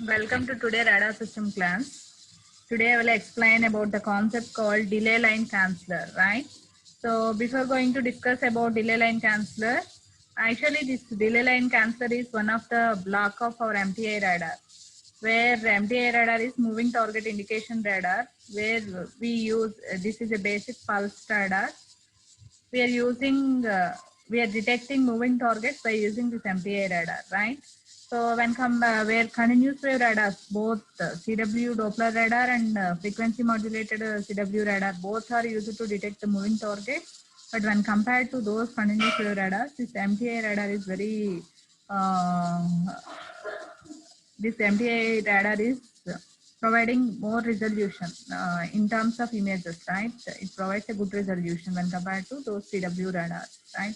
Welcome to today radar system class. Today I will explain about the concept called delay line canceller, right? So before going to discuss about delay line canceller, actually this delay line canceller is one of the block of our MTI radar, where MTI radar is moving target indication radar, where we use this is a basic pulse radar. We are using we are detecting moving targets by using this MTI radar, right? So when where continuous wave radars, both CW Doppler radar and frequency modulated CW radar, both are used to detect the moving target. But when compared to those continuous wave radars, this MTI radar is very uh, this MTI radar is providing more resolution in terms of images, right? It provides a good resolution when compared to those CW radars, right?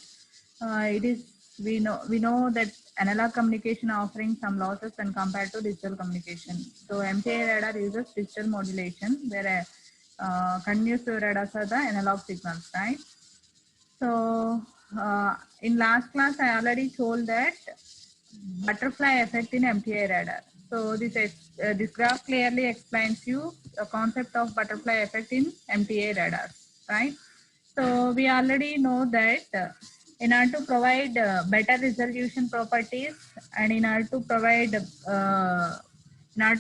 It is we know that analog communication offering some losses when compared to digital communication. So MTI radar uses digital modulation, where continuous wave radars are the analog signals, right? So in last class, I already told that butterfly effect in MTI radar. So this graph clearly explains you the concept of butterfly effect in MTI radar, right? So we already know that in order to provide better resolution properties and in order to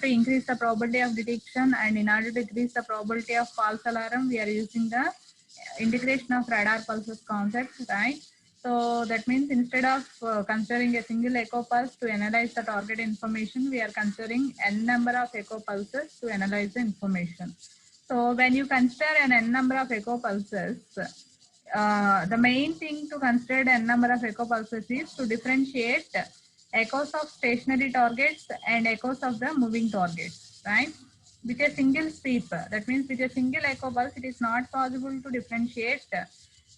increase the probability of detection and in order to increase the probability of false alarm, we are using the integration of radar pulses concept, right? So that means instead of considering a single echo pulse to analyze the target information, we are considering n number of echo pulses to analyze the information. So when you consider an n number of echo pulses, the main thing to consider n number of echo pulses is to differentiate echoes of stationary targets and echoes of the moving targets, right? With a single sweep, that means with a single echo pulse, it is not possible to differentiate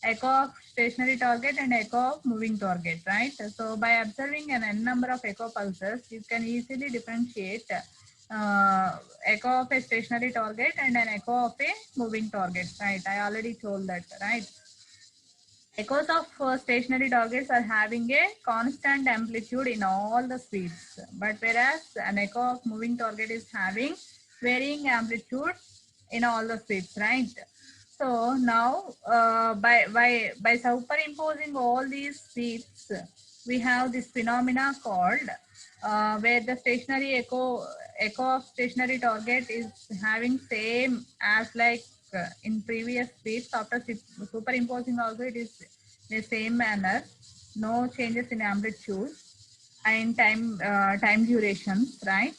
echo of stationary target and echo of moving target, right? So by observing an n number of echo pulses, you can easily differentiate echo of a stationary target and an echo of a moving target, right? I already told that, right? Echoes of stationary targets are having a constant amplitude in all the sweeps, but whereas an echo of moving target is having varying amplitude in all the sweeps, right? So now by superimposing all these sweeps, we have this phenomena called where the stationary echo of stationary target is having same as like in previous sweeps. After superimposing also, it is the same manner, no changes in amplitude and time durations, right?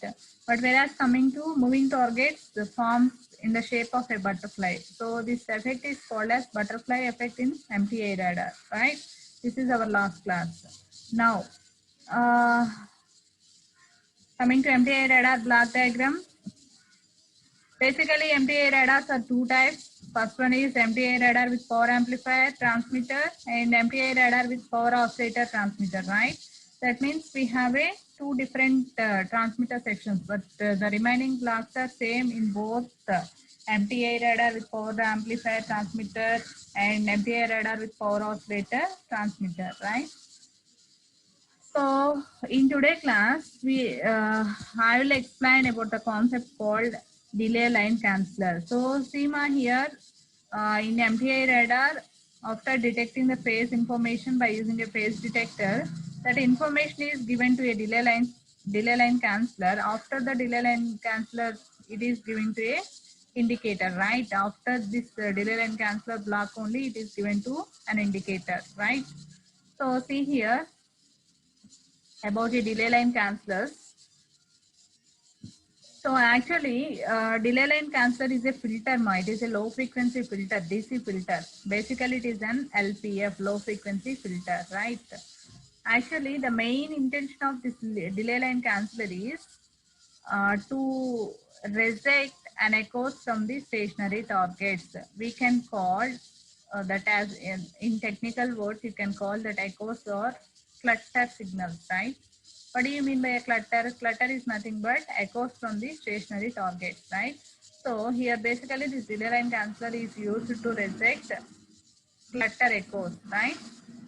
But whereas coming to moving targets, the forms in the shape of a butterfly. So this effect is called as butterfly effect in MTI radar, right? This is our last class. Now, uh, coming to MTI radar block diagram. Basically, MTI radars are two types. First one is MTI radar with power amplifier transmitter and MTI radar with power oscillator transmitter, right? That means we have a two different transmitter sections, but the remaining blocks are same in both MTI radar with power amplifier transmitter and MTI radar with power oscillator transmitter, right? So in today's class, I will explain about the concept called delay line canceller. So Seema here in MTI radar, after detecting the phase information by using a phase detector, that information is given to a delay line canceller. After the delay line canceller, it is given to a indicator, right? After this delay line canceller block only, it is given to an indicator, right? So see here about a delay line cancellers. So actually, delay line canceller is a filter. It is a low frequency filter, DC filter. Basically, it is an LPF, low frequency filter, right? Actually, the main intention of this delay line canceller is to reject an echoes from the stationary targets. We can call that as in technical words, you can call that echoes or clutter signals, right? What do you mean by a clutter? Clutter is nothing but echoes from the stationary targets, right? So here basically this delay line canceller is used to reject clutter echoes, right?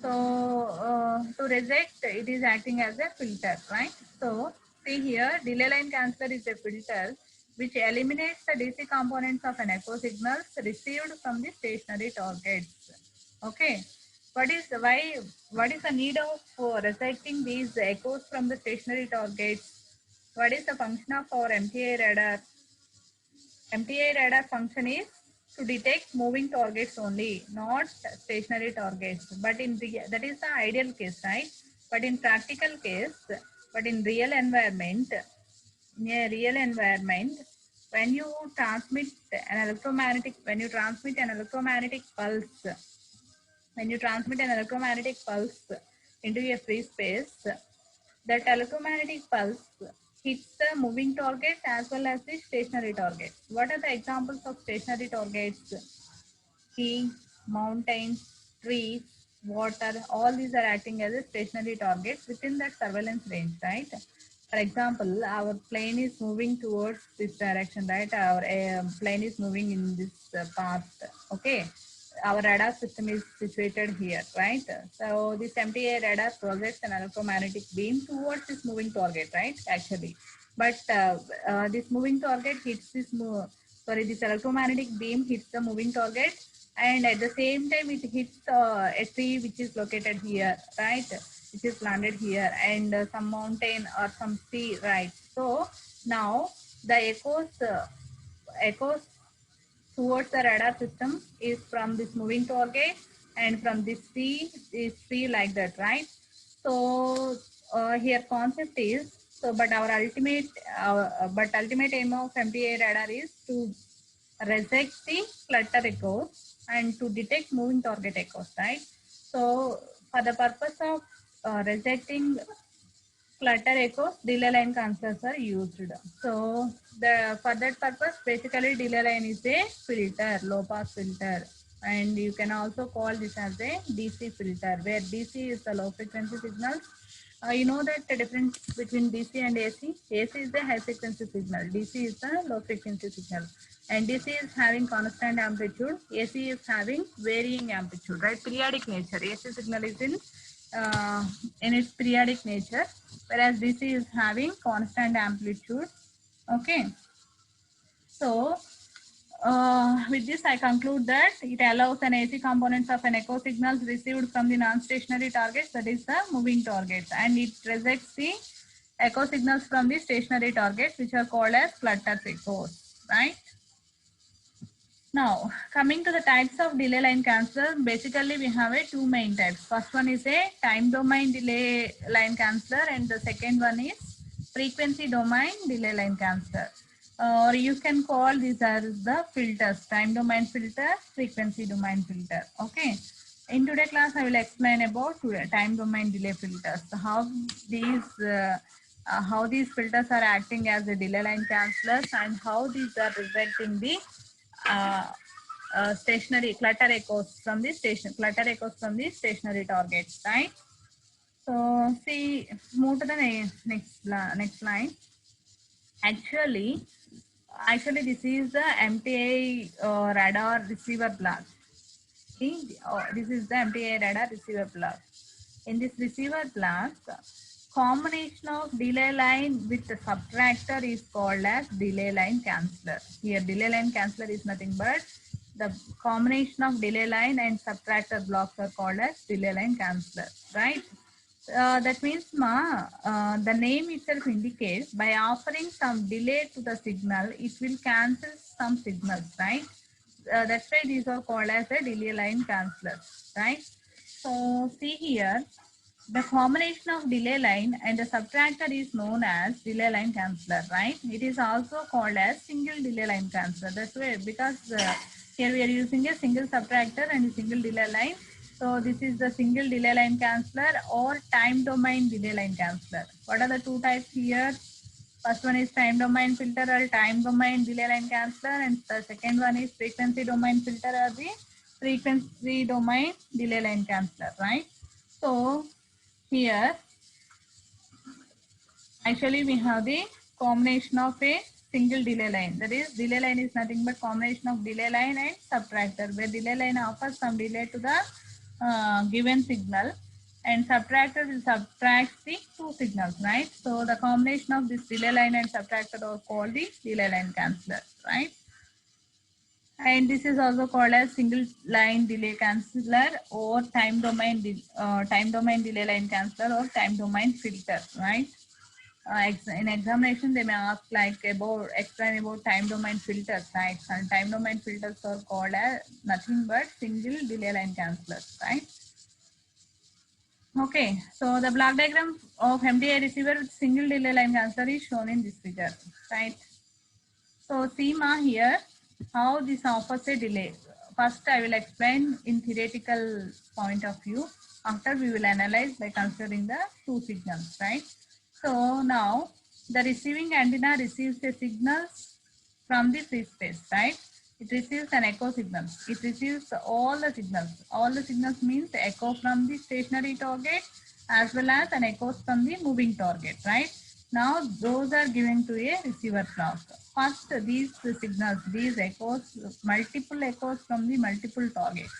So to reject, it is acting as a filter, right? So See here, delay line canceller is a filter which eliminates the DC components of an echo signals received from the stationary targets. Okay. What is the need of rejecting these echoes from the stationary targets? What is the function of our MTI radar? MTI radar function is to detect moving targets only, not stationary targets. But that is the ideal case, right? But in practical case, but in real environment, in a real environment, when you transmit when you transmit an electromagnetic pulse, when you transmit an electromagnetic pulse into a free space, that electromagnetic pulse hits the moving target as well as the stationary target. What are the examples of stationary targets? Sea, mountains, trees, water, all these are acting as a stationary targets within that surveillance range, right? For example, our plane is moving towards this direction, right? Our plane is moving in this path, okay? Our radar system is situated here, right? So this MTA radar projects an electromagnetic beam towards this moving target, right? Actually, but this moving target hits this this electromagnetic beam hits the moving target, and at the same time it hits a tree which is located here, right? Which is landed here, and some mountain or some sea, right? So now the echoes towards the radar system is from this moving target, and from this tree like that, right? So here concept is, so but our ultimate aim of MTA radar is to reject the clutter echoes and to detect moving target echoes, right? So for the purpose of rejecting clutter echoes, delay line cancellers are used. So for that purpose, basically delay line is a filter, low pass filter, and you can also call this as a DC filter, where DC is the low frequency signal. You know that the difference between DC and AC? AC is the high frequency signal, DC is the low frequency signal. And DC is having constant amplitude, AC is having varying amplitude, right? Periodic nature. AC signal is in its periodic nature, whereas DC is having constant amplitude. Okay. So with this, I conclude that it allows an AC components of an echo signals received from the non-stationary targets, that is the moving targets, and it rejects the echo signals from the stationary targets, which are called as clutter echoes, right? Now, coming to the types of delay line canceller, basically we have two main types. First one is a time domain delay line canceller, and the second one is frequency domain delay line canceller. Or you can call these as the filters: time domain filter, frequency domain filter. Okay. In today's class, I will explain about time domain delay filters. How these filters are acting as a delay line cancellers, and how these are rejecting the uh, stationary clutter echoes from the stationary targets, right? So see, move to the next line. Actually, this is the MTA radar receiver block. See, this is the MTA radar receiver block. In this receiver block, combination of delay line with the subtractor is called as delay line canceller. Here, delay line canceller is nothing but the combination of delay line and subtractor blocks are called as delay line canceller, right? That means the name itself indicates by offering some delay to the signal, it will cancel some signals, right? That's why these are called as a delay line canceller, right? So see here, the combination of delay line and the subtractor is known as delay line canceller, right? It is also called as single delay line canceller. That's why, because here we are using a single subtractor and a single delay line. So this is the single delay line canceller or time domain delay line canceller. What are the two types here? First one is time domain filter or time domain delay line canceller, and the second one is frequency domain filter or the frequency domain delay line canceller, right? So here, actually we have the combination of a single delay line. That is, delay line is nothing but combination of delay line and subtractor, where delay line offers some delay to the given signal, and subtractor will subtract the two signals, right? So the combination of this delay line and subtractor are called the delay line canceller, right? And this is also called as single line delay canceller or time domain delay line canceller or time domain filter, right? In examination, they may ask like explain about time domain filters, right? And time domain filters are called as nothing but single delay line cancellers, right? Okay, so the block diagram of MDA receiver with single delay line canceller is shown in this figure, right? So see here how this offers a delay. First, I will explain in theoretical point of view. After, we will analyze by considering the two signals, right? So now the receiving antenna receives a signal from the free space, right? It receives an echo signal. It receives all the signals. All the signals means echo from the stationary target as well as an echo from the moving target, right? Now those are given to a receiver block. First, these signals, these echoes, multiple echoes from the multiple targets.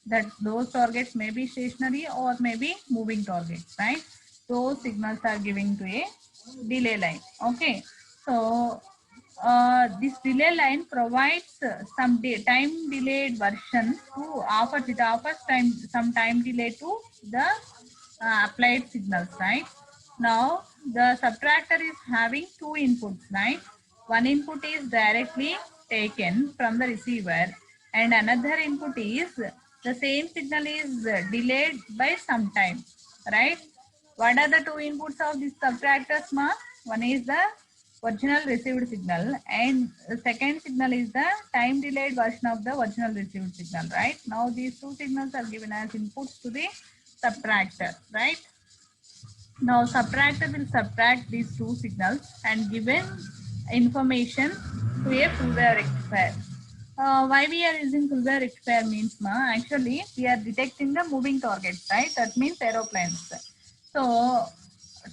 That those targets may be stationary or may be moving targets, right? Those signals are given to a delay line. Okay, so this delay line provides some time delayed version to offers some time delay to the applied signals, right? Now the subtractor is having two inputs, right? One input is directly taken from the receiver and another input is the same signal is delayed by some time, right? What are the two inputs of this subtractors, ma? One is the original received signal and the second signal is the time delayed version of the original received signal, right? Now these two signals are given as inputs to the subtractor, right? Now subtractor will subtract these two signals and given information to a full wave rectifier. Why we are using full wave rectifier means, actually we are detecting the moving targets, right? That means aeroplanes. So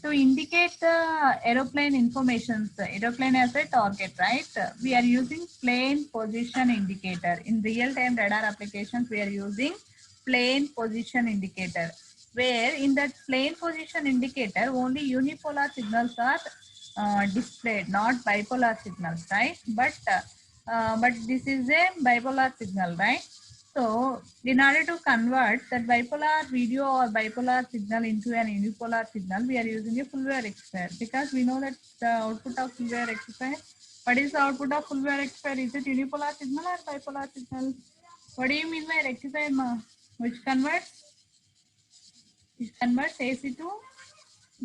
to indicate the aeroplane information, aeroplane as a target, right? We are using plane position indicator. In real-time radar applications, we are using plane position indicator, where in that plane position indicator, only unipolar signals are displayed, not bipolar signals, right? But this is a bipolar signal, right? So in order to convert that bipolar video or bipolar signal into an unipolar signal, we are using a full wave rectifier because we know that the output of full wave rectifier. What is the output of full wave rectifier? Is it unipolar signal or bipolar signal? What do you mean by rectifier, ma? Which converts? Which converts AC to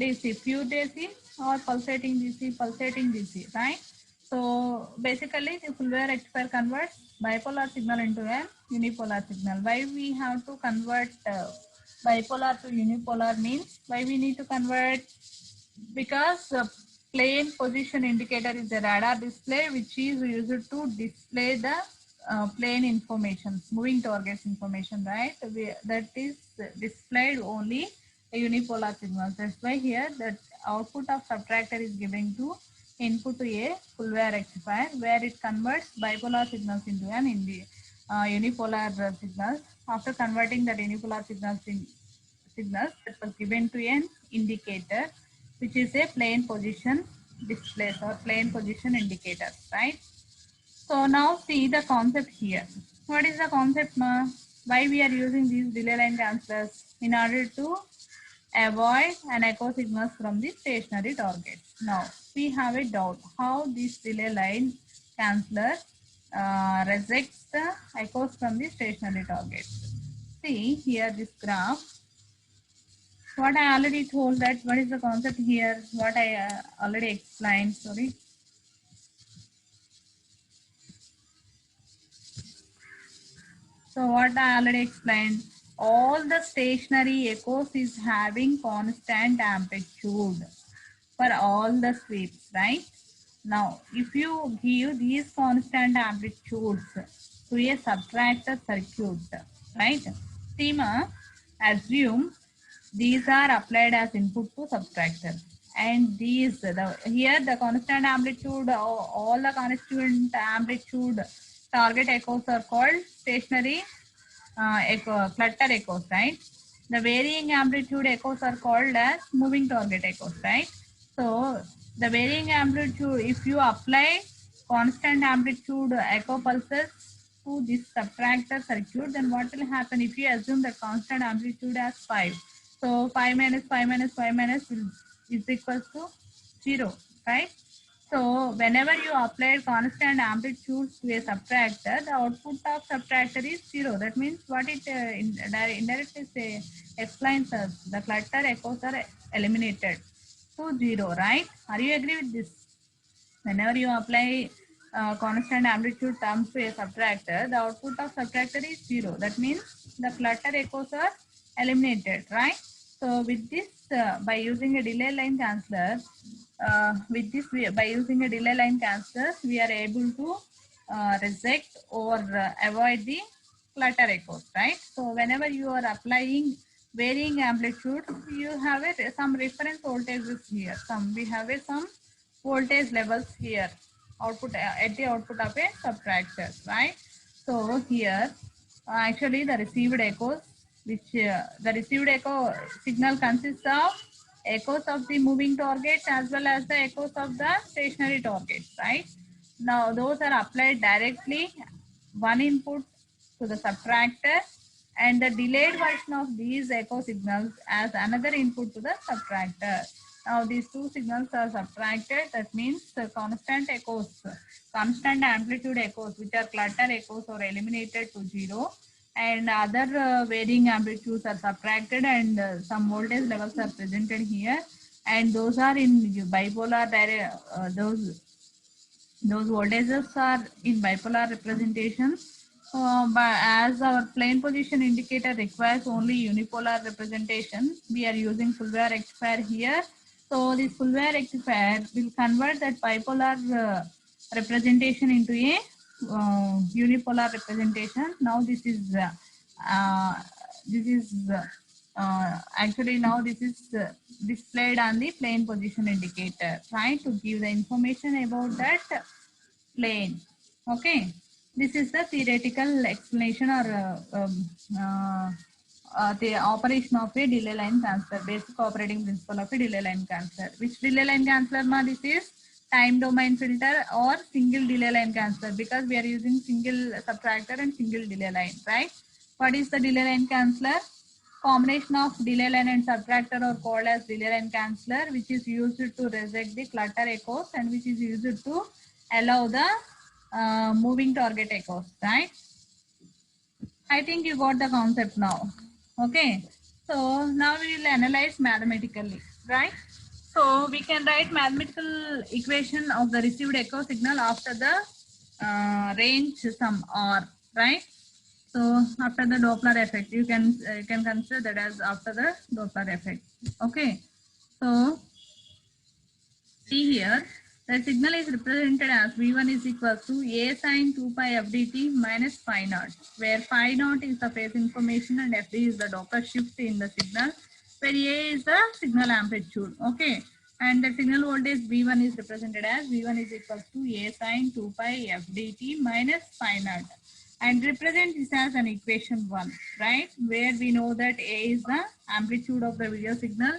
DC, pure DC or pulsating DC, right? So basically the full wave rectifier converts bipolar signal into a unipolar signal. Why we have to convert bipolar to unipolar means, why we need to convert? Because plane position indicator is a radar display which is used to display the plane information, moving targets information, right? That is displayed only a unipolar signal. That's why here that output of subtractor is giving to input to a full wave rectifier where it converts bipolar signals into an unipolar signals. After converting that unipolar signals that was given to an indicator which is a plane position display or plane position indicator, right? So now see the concept here. What is the concept, ma? Why we are using these delay line cancellers? In order to avoid an echo signals from the stationary target. Now we have a doubt how this delay line canceller rejects the echoes from the stationary target. See here this graph. What I already told, that what is the concept here, what I already explained, sorry. So what I already explained, all the stationary echoes is having constant amplitude for all the sweeps, right? Now, if you give these constant amplitudes to a subtractor circuit, right? Seema, assume these are applied as input to subtractor. And these, here the constant amplitude, all the constant amplitude target echoes are called stationary echo, clutter echoes, right? The varying amplitude echoes are called as moving target echoes, right? So the varying amplitude, if you apply constant amplitude echo pulses to this subtractor circuit, then what will happen if you assume the constant amplitude as 5? So 5 minus 5 minus 5 minus is equals to 0, right? So whenever you apply constant amplitude to a subtractor, the output of subtractor is 0. That means what it indirectly explains us, the clutter echoes are eliminated to 0, right? Are you agree with this? Whenever you apply constant amplitude terms to a subtractor, the output of subtractor is 0. That means the clutter echoes are eliminated, right? So with this, by using a delay line canceller, by using a delay line canceller, we are able to reject or avoid the clutter echoes, right? So whenever you are applying varying amplitude, you have some reference voltages here. We have some voltage levels here, output at the output of a subtractor, right? So here, actually the received echoes, which the received echo signal consists of echoes of the moving targets as well as the echoes of the stationary targets, right? Now those are applied directly one input to the subtractor and the delayed version of these echo signals as another input to the subtractor. Now these two signals are subtracted. That means the constant echoes, constant amplitude echoes, which are clutter echoes, are eliminated to 0, and other varying amplitudes are subtracted, and some voltage levels are presented here, and those are in bipolar those voltages are in bipolar representation. But as our plane position indicator requires only unipolar representation, we are using full wave rectifier here. So this full wave rectifier will convert that bipolar representation into a unipolar representation. Now this is actually now this is displayed on the plane position indicator, trying to give the information about that plane. Okay, this is the theoretical explanation or the operation of a delay line canceller, basic operating principle of a delay line canceller. Which delay line canceller ma this is? Time domain filter or single delay line canceller, because we are using single subtractor and single delay line, right? What is the delay line canceller? Combination of delay line and subtractor are called as delay line canceller, which is used to reject the clutter echoes and which is used to allow the moving target echoes, right? I think you got the concept now. Okay. So now we will analyze mathematically, right? So we can write mathematical equation of the received echo signal after the range sum R, right? So after the Doppler effect, you can consider that as after the Doppler effect. Okay. So see here, the signal is represented as V1 is equal to A sine 2 pi FDT minus phi naught, where phi naught is the phase information and FD is the Doppler shift in the signal, where A is the signal amplitude. Okay. And the signal voltage V1 is represented as V1 is equal to A sine 2 pi FDT minus phi naught. And represent this as an equation 1, right? Where we know that A is the amplitude of the video signal,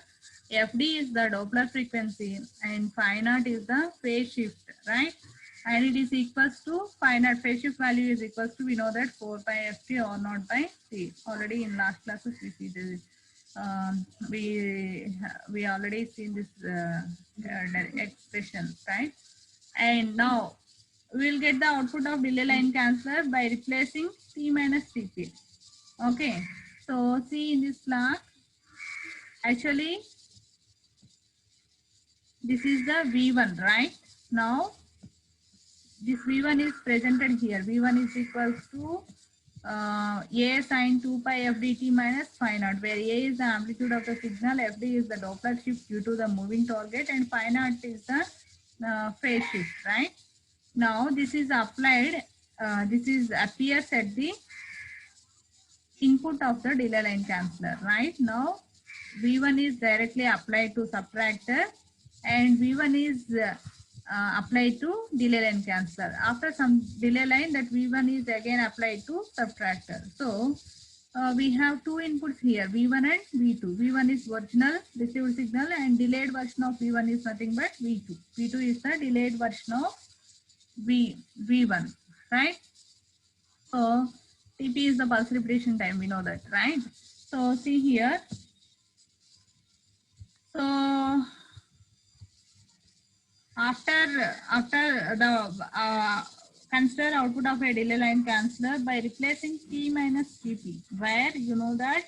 FD is the Doppler frequency, and phi naught is the phase shift, right? And it is equals to phi naught phase shift value is equals to, we know that 4 pi ft or naught by c. Already in last classes we see this. We already seen this expression, right? And now we will get the output of delay line canceller by replacing T minus Tp. Okay, so see in this plot, actually this is the V1, right? Now this V1 is presented here. V1 is equals to A sine 2 pi FDT minus phi naught, where A is the amplitude of the signal, FD is the Doppler shift due to the moving target, and phi naught is the phase shift, right? Now this is applied, this is appears at the input of the delay line canceller, right? Now V1 is directly applied to subtractor and V1 is applied to delay line canceller. After some delay line, that V1 is again applied to subtractor. So we have two inputs here, V1 and V2. V1 is original received signal and delayed version of V1 is nothing but V2. V2 is the delayed version of V1, right? So TP is the pulse repetition time, we know that, right? So see here. So after the consider output of a delay line canceller by replacing T minus Tp, where you know that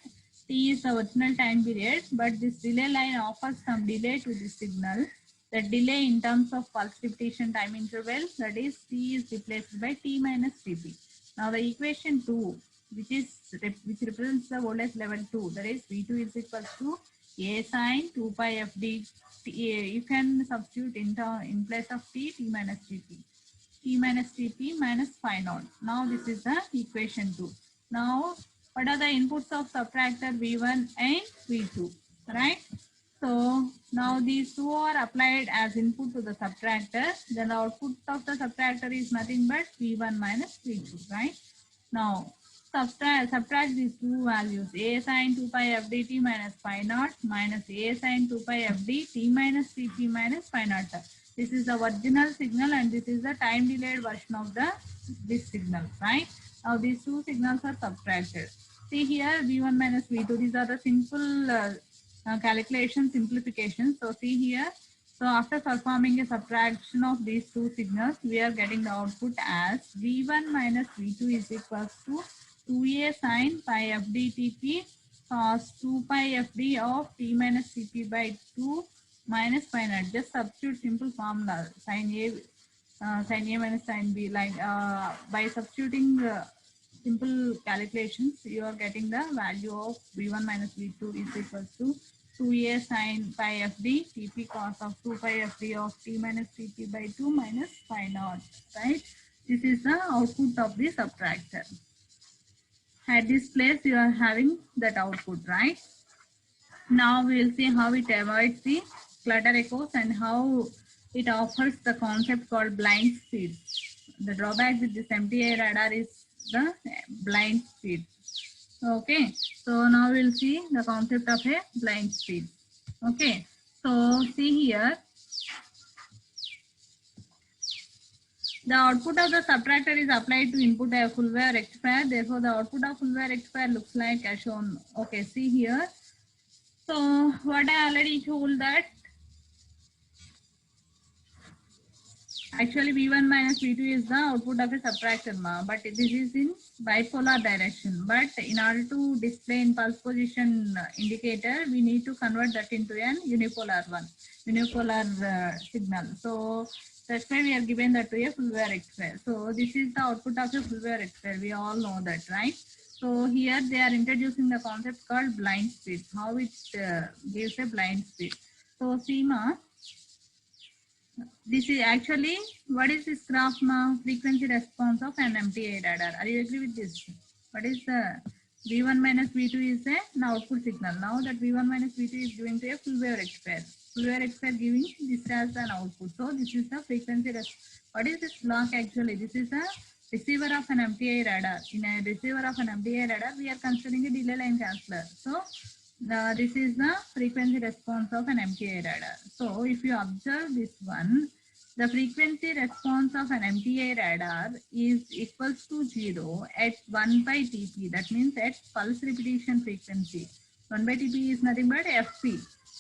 T is the original time period, but this delay line offers some delay to the signal. The delay in terms of pulse repetition time interval, that is T is replaced by T minus Tp. Now the equation 2, which represents the voltage level 2, that is V2 is equal to A sine 2 pi FD. You can substitute in place of T minus Tp. T minus Tp minus phi naught. Now this is the equation 2. Now what are the inputs of subtractor V1 and V2, right? So now these two are applied as input to the subtractor. Then the output of the subtractor is nothing but V1 minus V2, right? Now subtract these two values, A sine 2 pi f dt minus phi naught minus A sine 2 pi f d t minus Cp minus phi naught. This is the original signal and this is the time delayed version of this signal, right? Now these two signals are subtracted. See here V1 minus V2, these are the simple calculation simplification. So see here, so after performing a subtraction of these two signals, we are getting the output as V1 minus V2 is equals to 2A sine pi f d Tp cos 2 pi f d of t minus Cp by 2 minus phi naught. Just substitute simple formula, sin A minus sin B, like by substituting simple calculations, you are getting the value of V1 minus V2 is equals to 2A sine pi f d Tp cos of 2 pi f d of t minus Cp by 2 minus phi naught, right? This is the output of the subtractor. At this place, you are having that output, right? Now we will see how it avoids the clutter echoes and how it offers the concept called blind speed. The drawback with this MTA radar is the blind speed. Okay, so now we'll see the concept of a blind speed. Okay, so see here, the output of the subtractor is applied to input a full wave rectifier. Therefore, the output of full wave rectifier looks like as shown. Okay, see here. So what I already told that actually V1 minus V2 is the output of a subtractor, but this is in bipolar direction. But in order to display in pulse position indicator, we need to convert that into an unipolar signal. So that's why we are given that to a full wave rectifier. So this is the output of a full wave rectifier. We all know that, right? So here they are introducing the concept called blind speed. How it gives a blind speed. So Seema, this is actually, what is this graph now? Frequency response of an MTA radar. Are you agree with this? What is the V1 minus V2 is an output signal. Now that V1 minus V2 is going to a full wave rectifier. Full wave rectifier giving this as an output. So this is the frequency response. What is this block actually? This is a receiver of an MTA radar. In a receiver of an MTA radar, we are considering a delay line canceller. So this is the frequency response of an MTA radar. So if you observe this one, the frequency response of an MTA radar is equals to 0 at 1 by Tp. That means at pulse repetition frequency. 1 by Tp is nothing but Fp.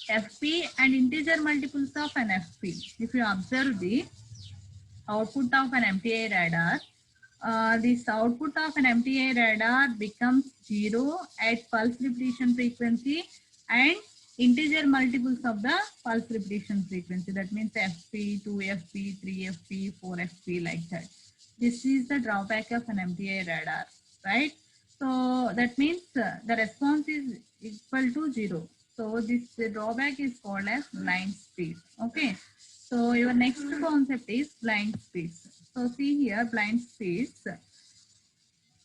Fp and integer multiples of an Fp. If you observe the output of an MTA radar, this output of an MTA radar becomes 0 at pulse repetition frequency and integer multiples of the pulse repetition frequency. That means Fp, 2Fp, 3Fp, 4Fp, like that. This is the drawback of an MTA radar, right? So that means the response is equal to 0. So this drawback is called as blind speed. Okay. So your next concept is blind speeds. So see here, blind speeds.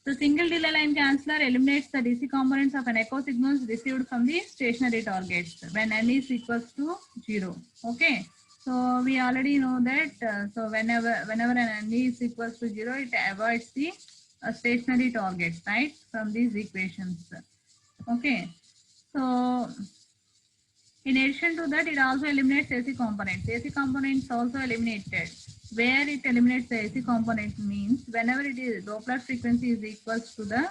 The single delay line canceller eliminates the DC components of an echo signals received from the stationary targets when n is equals to 0. Okay. So we already know that. So whenever an n is equals to 0, it avoids the stationary targets, right, from these equations. Okay, so in addition to that, it also eliminates AC components. AC components also eliminated. Where it eliminates the AC component means whenever it is Doppler frequency is equals to the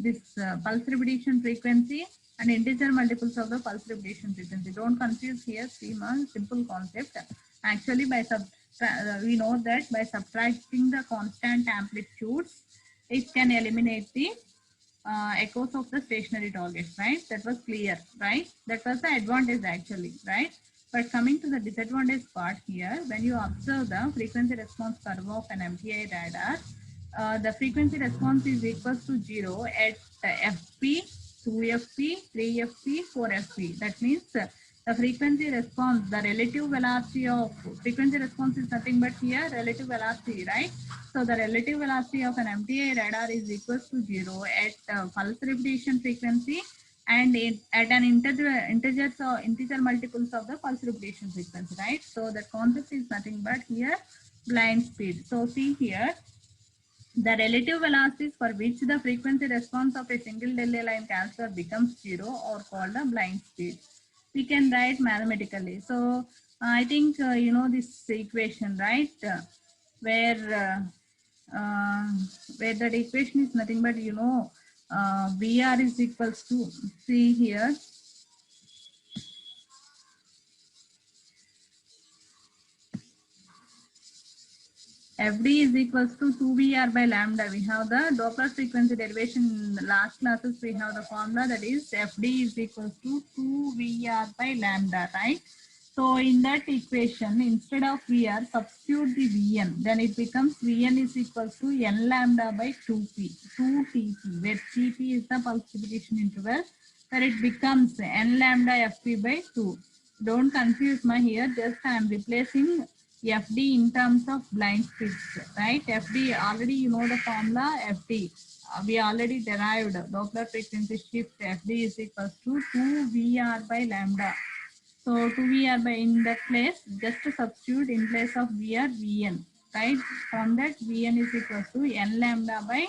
this pulse repetition frequency and integer multiples of the pulse repetition frequency. Don't confuse here, simple concept. Actually, we know that by subtracting the constant amplitudes, it can eliminate the echoes of the stationary targets, right? That was clear, right? That was the advantage actually, right? But coming to the disadvantage part here, when you observe the frequency response curve of an MTI radar, the frequency response is equal to 0 at FP, 2FP, 3FP, 4FP. That means the frequency response, the relative velocity of frequency response is nothing but here relative velocity, right? So the relative velocity of an MTI radar is equal to 0 at pulse repetition frequency and at an integer multiples of the pulse repetition frequency, right? So the concept is nothing but here blind speed. So see here, the relative velocities for which the frequency response of a single delay line canceller becomes 0 are called the blind speed. We can write mathematically. So I think you know this equation, right? Where that equation is nothing but you know VR is equals to, see here, FD is equals to 2VR by lambda. We have the Doppler frequency derivation in the last classes. We have the formula that is FD is equals to 2VR by lambda, right? So in that equation, instead of VR, substitute the Vn. Then it becomes Vn is equals to N lambda by 2Tp, where Tp is the pulse repetition interval, where it becomes N lambda Fp by 2. Don't confuse my here, just I am replacing FD in terms of blind speeds, right? FD, already you know the formula FD. We already derived Doppler frequency shift. FD is equals to 2VR by lambda. So 2VR by in that place, just to substitute in place of VR, Vn, right? From that Vn is equals to N lambda by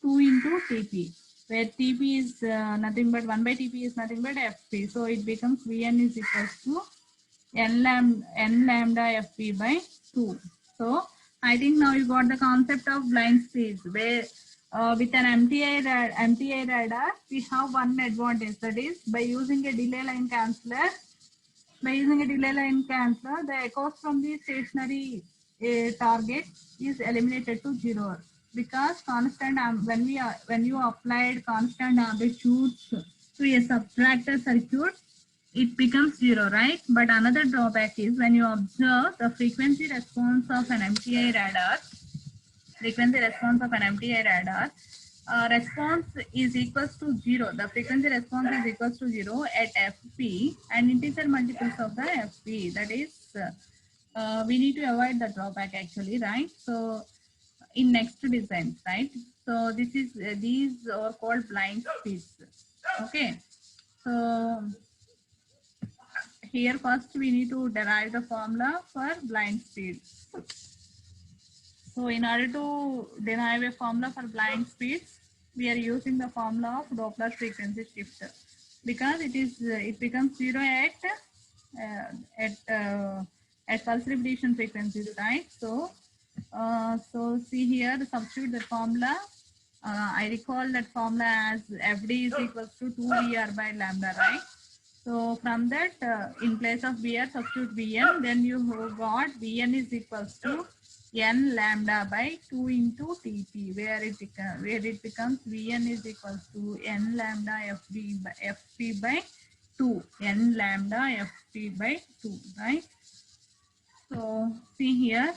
2 into Tp, where Tp is nothing but 1 by Tp is nothing but Fp. So it becomes Vn is equals to N lambda Fp by 2. So I think now you got the concept of blind speeds, where with an MTI radar, we have one advantage, that is by using a delay line canceller. The echoes from the stationary target is eliminated to 0 because constant when you applied constant amplitudes to a subtractor circuit, it becomes 0, right? But another drawback is when you observe the frequency response of an MTI radar, response is equals to 0. The frequency response is equals to 0 at Fp and integer multiples of the Fp. That is, we need to avoid the drawback actually, right? So in next designs, right? So this is these are called blind speeds. Okay. So here first we need to derive the formula for blind speed. So in order to derive a formula for blind speeds, we are using the formula of Doppler frequency shift because it becomes 0 at pulse repetition frequencies, right? So see here, substitute the formula. I recall that formula as FD is equals to 2VR by lambda, right? So from that, in place of VR, substitute Vn, then you got Vn is equals to N lambda by 2 into Tp, where it becomes Vn is equals to N lambda Fp by 2, N lambda Fp by 2, right? So see here.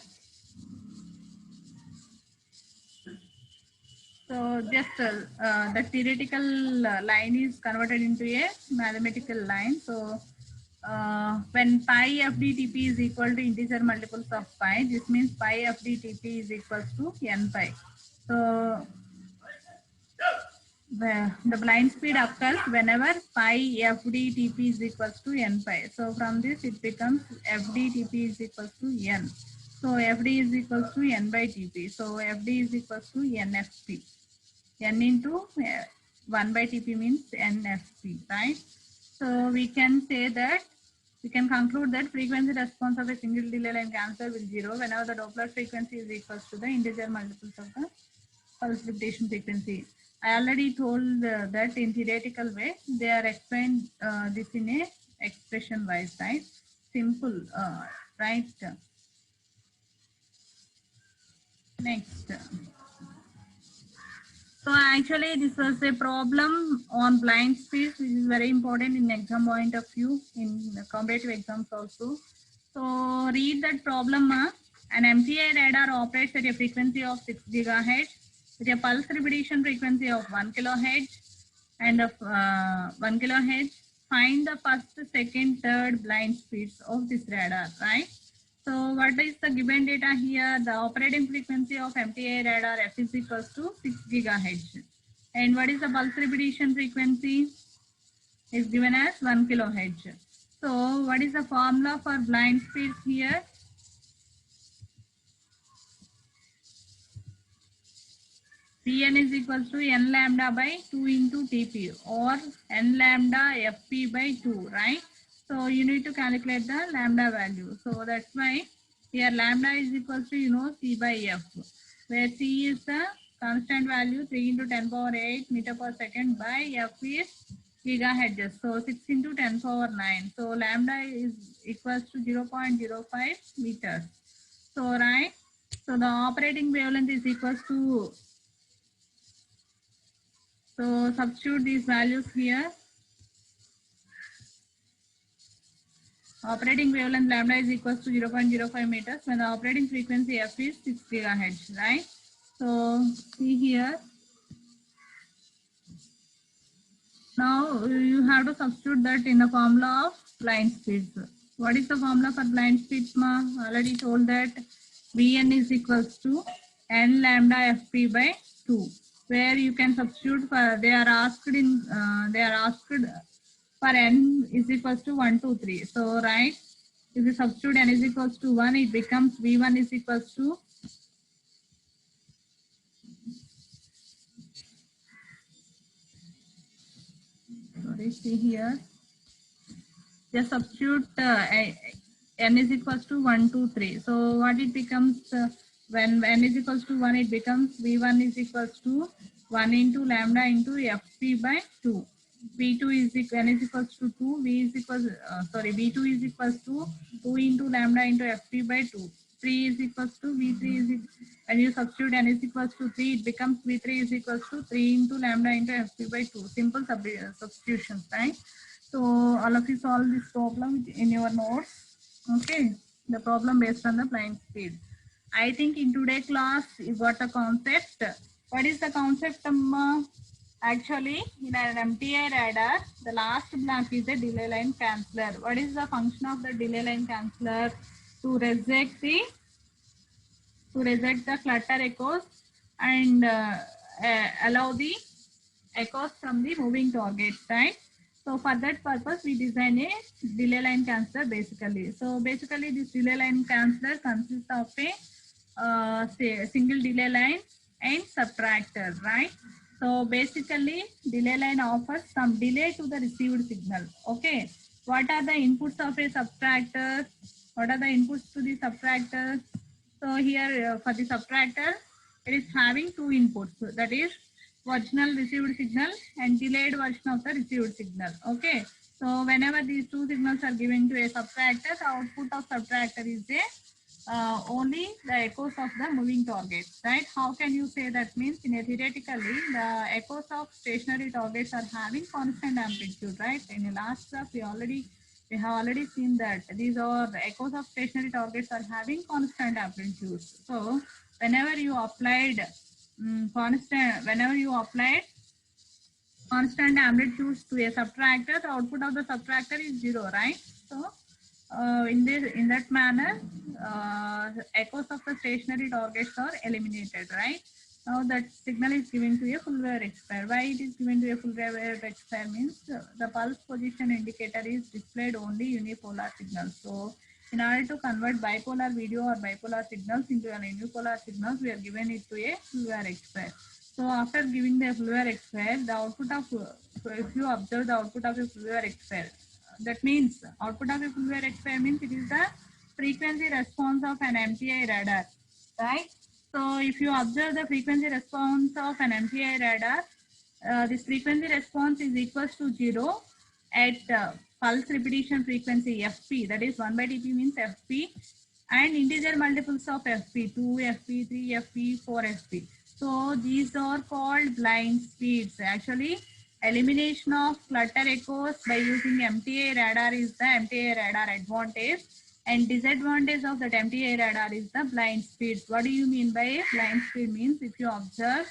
So just the theoretical line is converted into a mathematical line. So when pi FDTP is equal to integer multiples of pi, this means pi FDTP is equal to n pi. So the blind speed occurs whenever pi FDTP is equal to n pi. So from this it becomes FDTP is equal to n. So FD is equals to N by TP. So FD is equals to NFP. N into 1 by TP means NFP, right? So we can say that, we can conclude that frequency response of a single delay line cancellor will 0 whenever the Doppler frequency is equals to the integer multiples of the pulse repetition frequency. I already told that in theoretical way, they are explained this in a expression wise, right? Simple, right? Next. So actually this was a problem on blind speeds, which is very important in exam point of view, in competitive exams also. So read that problem. An MTI radar operates at a frequency of 6 gigahertz with a pulse repetition frequency of 1 kilohertz and of 1 kilohertz. Find the first, second, third blind speeds of this radar, right? So what is the given data here? The operating frequency of MTI radar F is equals to 6 gigahertz. And what is the pulse repetition frequency? Is given as 1 kilohertz. So what is the formula for blind speeds here? Pn is equals to n lambda by 2 into Tp or n lambda Fp by 2, right? So you need to calculate the lambda value. So that's why here lambda is equals to, C by F, where C is the constant value 3 into 10 power 8 meter per second by F is gigahertz. So 6 into 10 power 9. So lambda is equals to 0.05 meters. So right. So the operating wavelength is equals to, so substitute these values here. Operating wavelength lambda is equals to 0.05 meters when the operating frequency F is 6 gigahertz, right? So see here. Now you have to substitute that in the formula of blind speeds. What is the formula for blind speeds, ma? Already told that Bn is equals to n lambda Fp by 2, where you can substitute for, they are asked for n is equals to 1, 2, 3. So right, if you substitute n is equals to 1, it becomes V1 is equals to, sorry, see here. Just substitute n is equals to 1, 2, 3. So what it becomes, when n is equals to 1, it becomes V1 is equals to 1 into lambda into Fp by 2. V2 is equal, n is equals to 2, V is equals, V2 is equals to 2 into lambda into Fp by 2. 3 is equals to V3 is equal, when you substitute n is equals to 3, it becomes V3 is equals to 3 into lambda into Fp by 2. Simple substitutions, right? So all of you solve this problem in your notes. Okay, the problem based on the blind speed. I think in today's class you got the concept. What is the concept? Actually, in an MTI radar, the last block is a delay line canceller. What is the function of the delay line canceller? To reject the clutter echoes and allow the echoes from the moving target, right? So for that purpose, we design a delay line canceller basically. So basically, this delay line canceller consists of a single delay line and subtractor, right? So basically, delay line offers some delay to the received signal. Okay. What are the inputs of a subtractor? What are the inputs to the subtractor? So here for the subtractor, it is having two inputs. That is original received signal and delayed version of the received signal. Okay. So whenever these two signals are given to a subtractor, the output of subtractor is a only the echoes of the moving targets, right? How can you say that? Means in a theoretically, the echoes of stationary targets are having constant amplitude, right? In the last graph, we have already seen that these are the echoes of stationary targets are having constant amplitude. So whenever you applied constant amplitudes to a subtractor, the output of the subtractor is 0, right? So in that manner, echoes of the stationary targets are eliminated, right? Now that signal is given to a full wave rectifier. Why it is given to a full wave rectifier means the pulse position indicator is displayed only unipolar signal. So In order to convert bipolar video or bipolar signals into an unipolar signals, we are given it to a fluid rectifier. So after giving the fluid rectifier, the output of, so if you observe the output of a fluid rectifier, that means output of a fluid rectifier means it is the frequency response of an MTI radar, right? So if you observe the frequency response of an MTI radar, this frequency response is equals to 0 at pulse repetition frequency fp, that is 1 by dp means fp, and integer multiples of fp, 2 fp, 3 fp, 4 fp. So these are called blind speeds. Actually, elimination of clutter echoes by using MTA radar is the MTA radar advantage, and disadvantage of that MTA radar is the blind speeds. What do you mean by blind speed? Means if you observe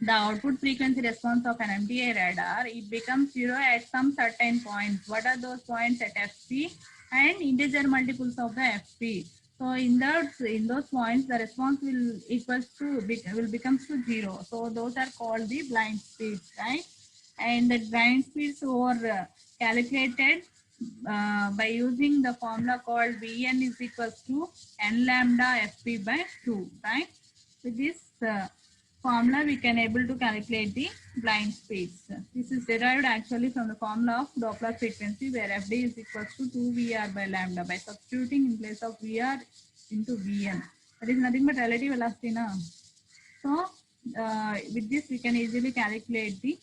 the output frequency response of an MTA radar, it becomes 0 at some certain points. What are those points? At fp and integer multiples of the fp. So in those points, the response will becomes to 0. So those are called the blind speeds, right? And the blind speeds were calculated by using the formula called Vn is equals to n lambda fp by 2, right? With this formula, we can able to calculate the blind speeds. This is derived actually from the formula of Doppler frequency, where Fd is equals to 2 Vr by lambda, by substituting in place of Vr into Vn. That is nothing but relative velocity now. So with this we can easily calculate the